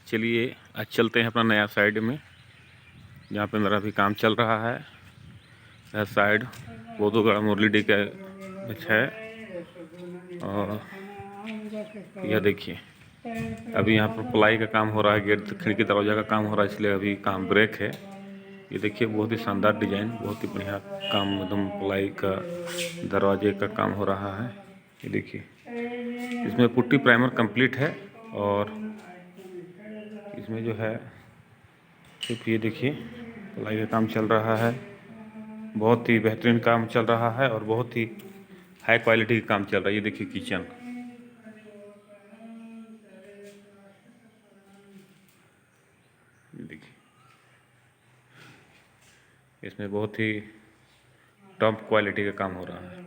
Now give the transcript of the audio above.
चलिए आज चलते हैं अपना नया साइड में, जहाँ पे मेरा भी काम चल रहा है। यह साइड बोधोगढ़ मुरली डी का है। और यह देखिए अभी यहाँ पर प्लाई का काम हो रहा है, गेट खिड़की दरवाज़ा का काम हो रहा है, इसलिए अभी काम ब्रेक है। ये देखिए बहुत ही शानदार डिजाइन, बहुत ही बढ़िया काम, एकदम प्लाई का दरवाजे का काम हो रहा है। ये देखिए इसमें पुट्टी प्राइमर कंप्लीट है और इसमें जो है सिर्फ ये देखिए प्लाई का काम चल रहा है। बहुत ही बेहतरीन काम चल रहा है और बहुत ही हाई क्वालिटी का काम चल रहा है। ये देखिए किचन, देखिए इसमें बहुत ही टॉप क्वालिटी का काम हो रहा है।